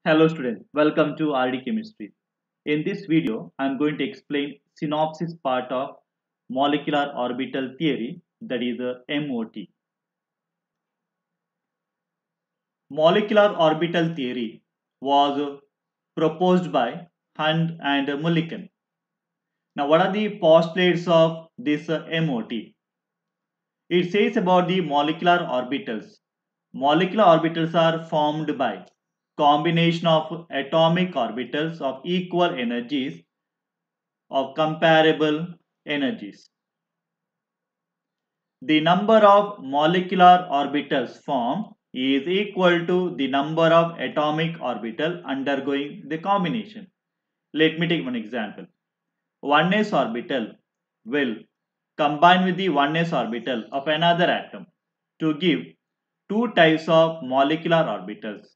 Hello students, welcome to RD Chemistry. In this video, I am going to explain synopsis part of molecular orbital theory, that is MOT. Molecular orbital theory was proposed by Hunt and Mulliken. Now what are the postulates of this MOT? It says about the molecular orbitals. Molecular orbitals are formed by combination of atomic orbitals of equal energies of comparable energies. The number of molecular orbitals formed is equal to the number of atomic orbital undergoing the combination. Let me take one example. 1s orbital will combine with the 1s orbital of another atom to give two types of molecular orbitals.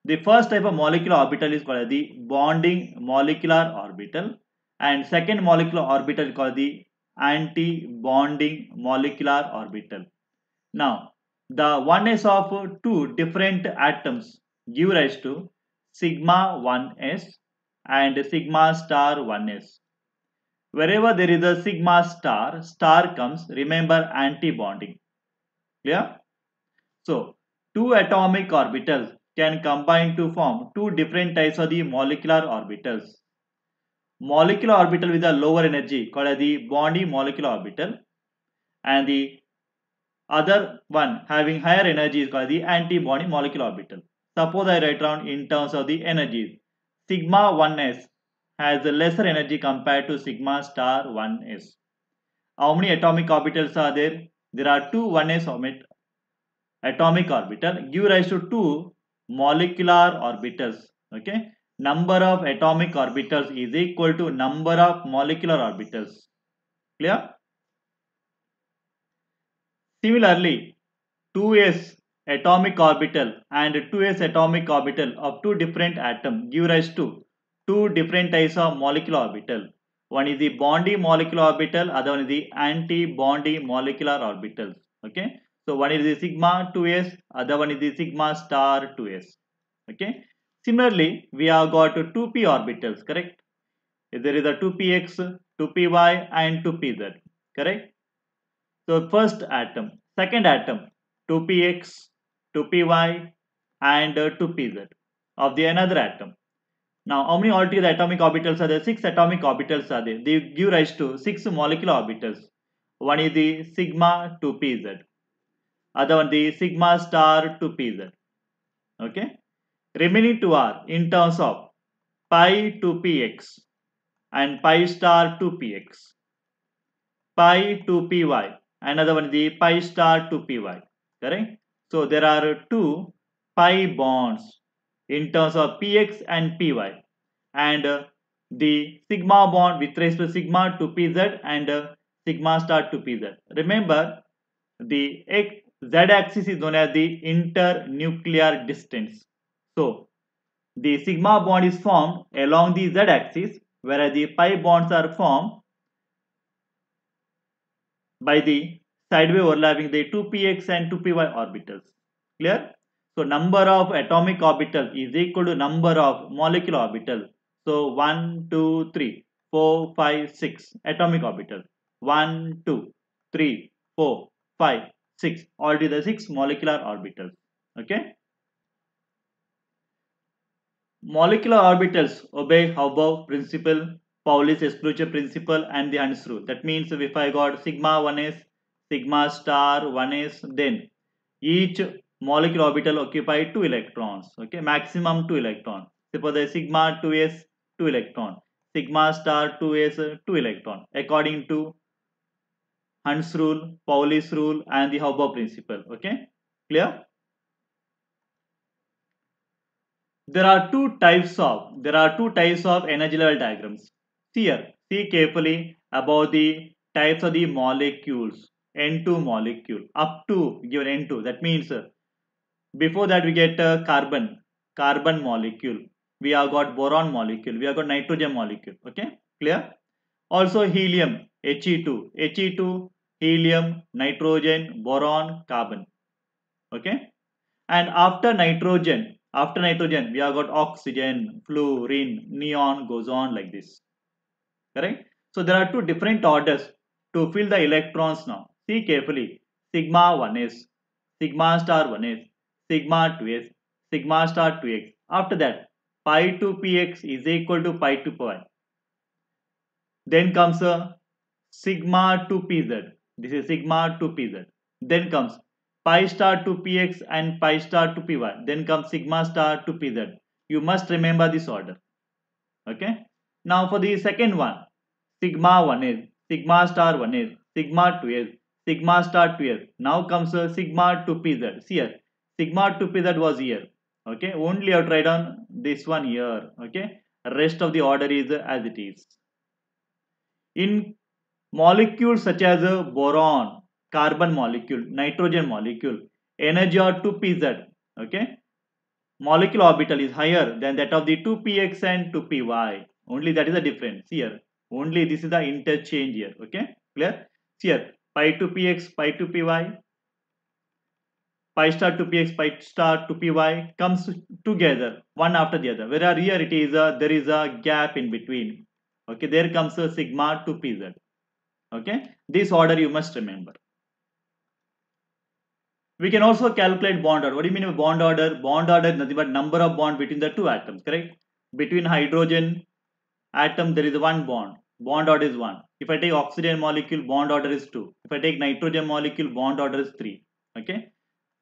The first type of molecular orbital is called the bonding molecular orbital, and second molecular orbital is called the anti-bonding molecular orbital. Now, the oneness of two different atoms give rise to sigma 1s and sigma star 1s. Wherever there is a sigma star comes, remember anti-bonding. Clear? So, two atomic orbitals can combine to form two different types of the molecular orbitals. Molecular orbital with a lower energy called as the bonding molecular orbital, and the other one having higher energy is called the anti-bonding molecular orbital. Suppose I write down in terms of the energies. Sigma 1s has a lesser energy compared to sigma star 1s. How many atomic orbitals are there? There are two 1s atomic orbital give rise to two molecular orbitals. Okay, number of atomic orbitals is equal to number of molecular orbitals. Clear? Similarly, 2s atomic orbital and 2s atomic orbital of two different atoms give rise to two different types of molecular orbital. One is the bonding molecular orbital, other one is the anti-bonding molecular orbitals. Okay, so one is the sigma 2s, other one is the sigma star 2s. Okay, similarly we have got two p orbitals, correct? There is a 2px, 2py and 2pz, correct? So first atom, second atom, 2px, 2py and 2pz of the another atom. Now how many altogether atomic orbitals are there? 6 atomic orbitals are there. They give rise to 6 molecular orbitals. One is the sigma 2pz, other one the sigma star 2pz. Okay. Remaining two are in terms of pi 2px and pi star 2px, pi 2py, another one is the pi star 2py. Correct? So there are two pi bonds in terms of px and py, and the sigma bond with respect to sigma to pz and sigma star to pz. Remember, the z-axis is known as the internuclear distance. So the sigma bond is formed along the z-axis, whereas the pi bonds are formed by the sideway overlapping the 2px and 2py orbitals. Clear? So number of atomic orbitals is equal to number of molecular orbitals. So 1, 2, 3, 4, 5, 6 atomic orbitals. 1, 2, 3, 4, 5, 6. Altogether 6 molecular orbitals. Okay. Molecular orbitals obey Hauberg principle, Pauli's exclusion principle and the Hund's rule. That means if I got sigma 1s, sigma star 1s, then each molecular orbital occupy 2 electrons. Okay, maximum 2 electrons. Suppose the sigma 2s 2 electron, sigma star 2s 2 electron, according to Hund's rule, Pauli's rule and the Hauberg principle. Okay, clear? There are two types of energy level diagrams. See carefully about the types of the molecules. N2 molecule up to given N2. That means before that we get carbon molecule. We have got boron molecule. We have got nitrogen molecule. Okay, clear? Also helium, He2, helium, nitrogen, boron, carbon. Okay, and after nitrogen After nitrogen, we have got oxygen, fluorine, neon, goes on like this. Correct? So there are two different orders to fill the electrons now. See carefully. Sigma 1s, sigma star 1s, sigma 2s, sigma star 2x. After that, pi 2 px is equal to pi 2 pi. Then comes a sigma 2 pz. This is sigma 2 pz. Then comes pi star 2 px and pi star 2 py. Then comes sigma star 2 pz. You must remember this order. Okay. Now for the second one, sigma 1 is, sigma star 1 is, sigma 2 is, sigma star 2 is. Now comes a sigma 2 pz. See here, sigma 2 pz was here. Okay. Only I have tried on this one here. Okay. Rest of the order is as it is. In molecules such as boron, carbon molecule, nitrogen molecule, energy are 2pz. Okay. Molecular orbital is higher than that of the 2px and 2py. Only that is the difference here. Only this is the interchange here. Okay. Clear? See here. Pi 2px, pi 2py, pi star 2px, pi star 2py comes together one after the other. Whereas here it is there is a gap in between. Okay. There comes a sigma 2pz. Okay, this order you must remember. We can also calculate bond order. What do you mean by bond order? Bond order is nothing but number of bond between the two atoms, correct? Between hydrogen atom there is one bond. Bond order is 1. If I take oxygen molecule, bond order is 2. If I take nitrogen molecule, bond order is 3. Okay.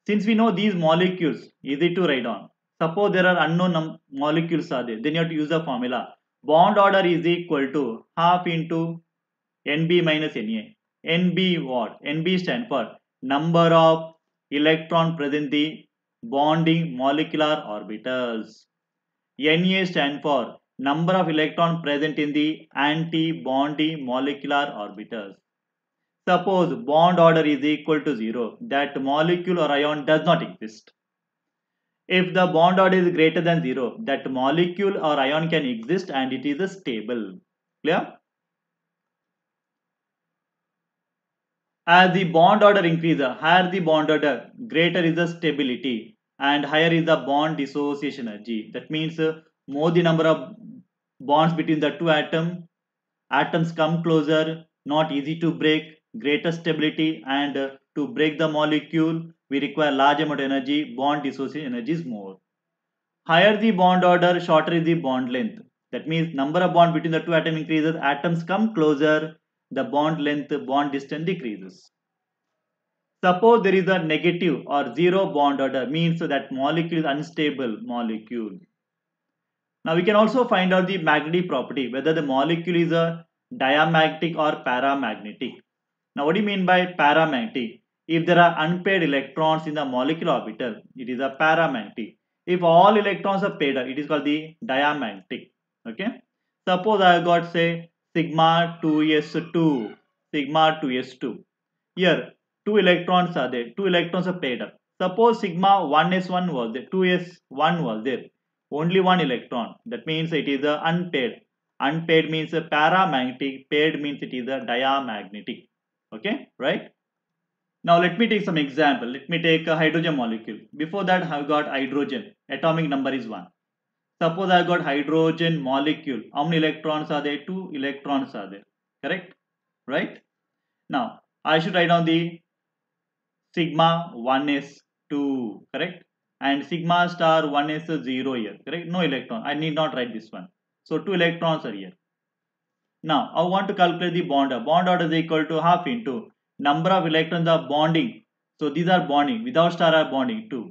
Since we know these molecules, easy to write down. Suppose there are unknown molecules are there, then you have to use the formula. Bond order is equal to half into Nb minus Na. Nb what? Nb stand for number of electron present in the bonding molecular orbitals. Na stand for number of electron present in the anti-bonding molecular orbitals. Suppose bond order is equal to 0, that molecule or ion does not exist. If the bond order is greater than 0, that molecule or ion can exist and it is stable. Clear? As the bond order increases, higher the bond order, greater is the stability and higher is the bond dissociation energy. That means more the number of bonds between the two atoms come closer, not easy to break, greater stability, and to break the molecule, we require large amount of energy, bond dissociation energy is more. Higher the bond order, shorter is the bond length. That means number of bond between the two atoms increases, atoms come closer, the bond length, bond distance decreases. Suppose there is a negative or zero bond order, means that molecule is unstable molecule. Now we can also find out the magnetic property, whether the molecule is a diamagnetic or paramagnetic. Now what do you mean by paramagnetic? If there are unpaired electrons in the molecular orbital, it is a paramagnetic. If all electrons are paired, it is called the diamagnetic. Okay. Suppose I have got say sigma 2s2, sigma 2s2. Here 2 electrons are there, 2 electrons are paired up. Suppose sigma 1s1 was there, 2s1 was there, only one electron. That means it is a unpaired. Unpaired means a paramagnetic, paired means it is a diamagnetic. Okay, right? Now let me take some example. Let me take a hydrogen molecule. Before that I have got hydrogen. Atomic number is 1. Suppose I have got hydrogen molecule. How many electrons are there? 2 electrons are there. Correct? Right? Now I should write down the sigma 1s2. Correct? And sigma star 1 is 0 here. Correct? No electron. I need not write this one. So 2 electrons are here. Now I want to calculate the bond order. Bond order is equal to half into number of electrons are bonding. So these are bonding. Without star are bonding 2.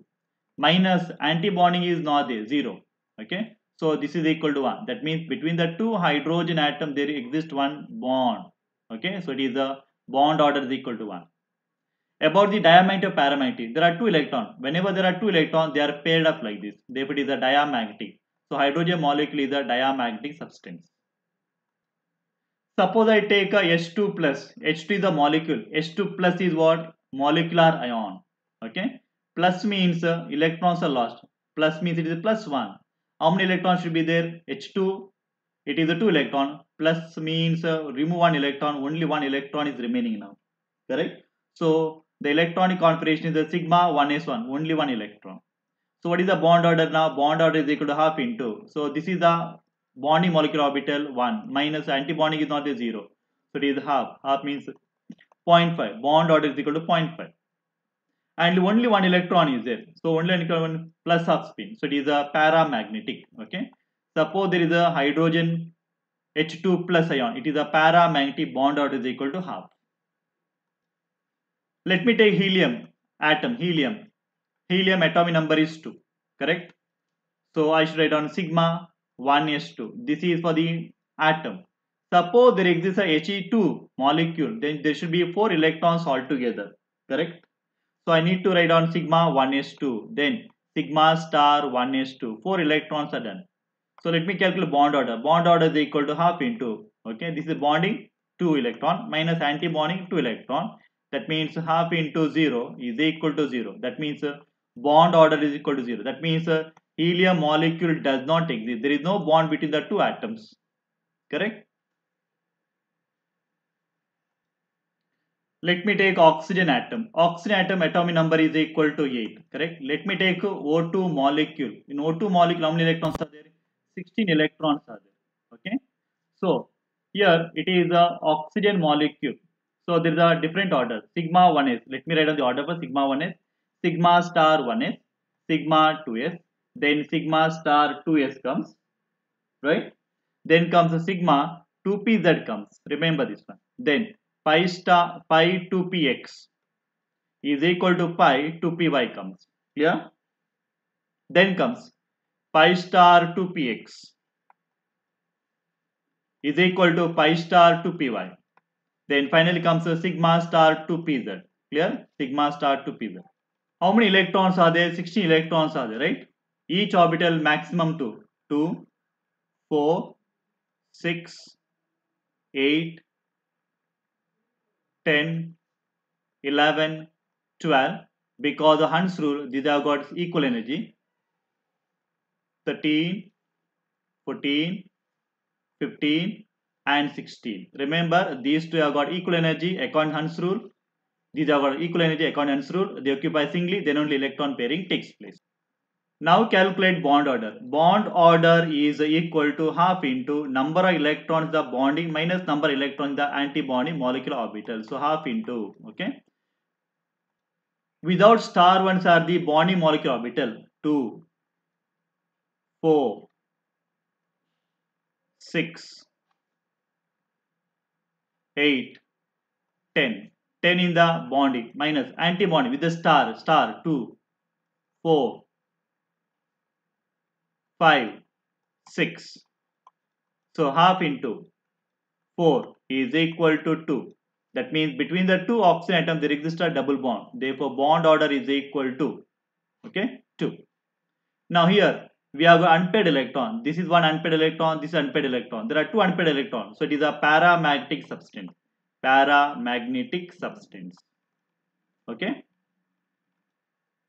Minus anti-bonding is not there, 0. Okay. So this is equal to 1. That means between the two hydrogen atom there exists one bond. Okay. So it is a bond order is equal to 1. About the diamagnetic paramagnetic, there are 2 electrons. Whenever there are 2 electrons, they are paired up like this. Therefore it is a diamagnetic. So hydrogen molecule is a diamagnetic substance. Suppose I take a H2 plus. H2 is a molecule. H2 plus is what? Molecular ion. Okay. Plus means electrons are lost. Plus means it is plus 1. How many electrons should be there? H2. It is a 2 electron. Plus means remove 1 electron. Only 1 electron is remaining now. Correct. So the electronic configuration is a sigma 1s1. Only 1 electron. So what is the bond order now? Bond order is equal to half into. So this is the bonding molecular orbital 1 minus anti-bonding is not a 0. So it is half. Half means 0.5. Bond order is equal to 0.5. And only one electron is there. So only one plus half spin. So it is a paramagnetic. Okay. Suppose there is a hydrogen H2 plus ion. It is a paramagnetic. Bond order is equal to half. Let me take helium atom. Helium atomic number is 2. Correct. So I should write down sigma 1s2. This is for the atom. Suppose there exists a He2 molecule, then there should be 4 electrons altogether. Correct. So I need to write down sigma 1s2. Then sigma star 1s2. 4 electrons are done. So let me calculate bond order. Bond order is equal to half into. Okay. This is bonding 2 electron minus anti-bonding 2 electron. That means half into 0 is equal to 0. That means bond order is equal to 0. That means helium molecule does not exist. There is no bond between the two atoms. Correct? Let me take oxygen atom. Oxygen atom atomic number is equal to 8. Correct? Let me take O2 molecule. In O2 molecule, how many electrons are there? 16 electrons are there. Okay? So, here it is a oxygen molecule. So, there is a different order. Sigma 1s. Let me write down the order for sigma 1s. Sigma star 1s. Sigma 2s. Then sigma star 2s comes. Right? Then comes the sigma 2pz comes. Remember this one. Then pi star pi 2px is equal to pi 2py comes. Clear? Then comes pi star 2px is equal to pi star 2py. Then finally comes the sigma star 2pz. Clear? Sigma star 2pz. How many electrons are there? 16 electrons are there, right? Each orbital maximum 2. 2, 4, 6, 8, 10, 11, 12. Because of Hund's rule, these have got equal energy. 13, 14, 15 and 16. Remember, these two have got equal energy according to Hund's rule. These have got equal energy according to Hund's rule. They occupy singly, then only electron pairing takes place. Now calculate bond order. Bond order is equal to half into number of electrons the bonding minus number of electrons the anti-bonding molecular orbital. So half into, okay. Without star ones are the bonding molecular orbital 2, 4, 6, 8, 10. 10 in the bonding minus anti-bonding with the star 2, 4, 5, 6. So half into 4 is equal to 2. That means between the two oxygen atoms there exists a double bond. Therefore bond order is equal to, okay, 2. Now here we have an unpaired electron. This is one unpaired electron, this is unpaired electron. There are two unpaired electrons. So it is a paramagnetic substance. Paramagnetic substance. Okay.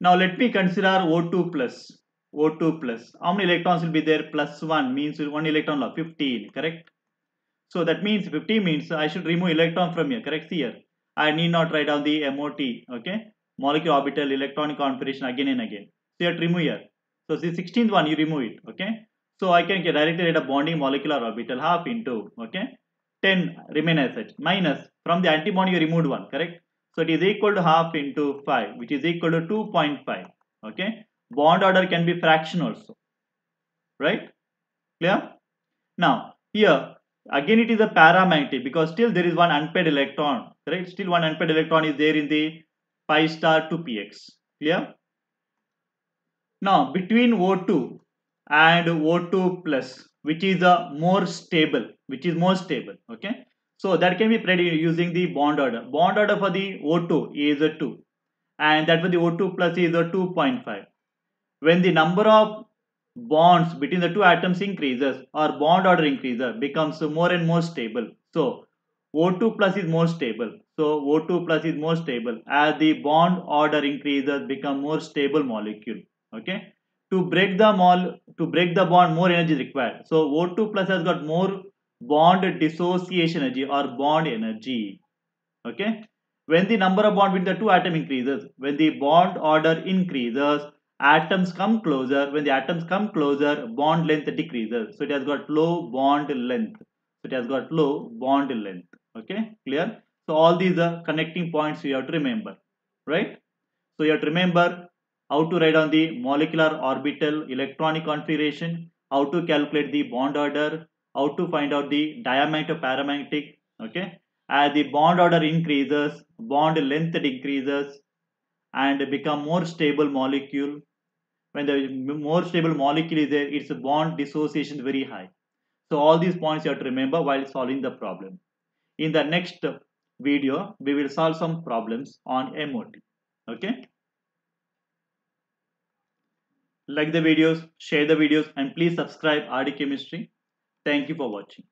Now let me consider O2 plus. O2 plus. How many electrons will be there? Plus 1 means 1 electron loss. 15. Correct. So that means 50 means I should remove electron from here. Correct. See here. I need not write down the MOT. Okay. Molecular orbital electronic configuration again and again. So you have to remove here. So the 16th one you remove it. Okay. So I can directly write a bonding molecular orbital half into. Okay. 10 remain as such. Minus from the antibond you removed 1. Correct. So it is equal to half into 5 which is equal to 2.5. Okay. Bond order can be fraction also. Right. Clear? Now here again it is a paramagnetic because still there is one unpaired electron. Right. Still one unpaired electron is there in the pi star 2px. Clear? Now between O2 and O2 plus which is more stable, okay. So that can be predicted using the bond order. Bond order for the O2 is a 2 and that for the O2 plus is a 2.5. When the number of bonds between the two atoms increases or bond order increases becomes more and more stable. So O2 plus is more stable. So O2 plus is more stable as the bond order increases become more stable molecule. Okay. To break the bond more energy is required. So O2 plus has got more bond dissociation energy or bond energy. Okay. When the number of bond between the two atoms increases, when the bond order increases, atoms come closer. When the atoms come closer, bond length decreases. So it has got low bond length. So it has got low bond length. Okay, clear? So all these are connecting points you have to remember, right? So you have to remember how to write on the molecular orbital electronic configuration, how to calculate the bond order, how to find out the diamagnetic paramagnetic. Okay, as the bond order increases, bond length decreases and become more stable molecule. When the more stable molecule is there, its bond dissociation is very high. So all these points you have to remember while solving the problem. In the next video, we will solve some problems on MOT. Okay. Like the videos, share the videos, and please subscribe RD Chemistry. Thank you for watching.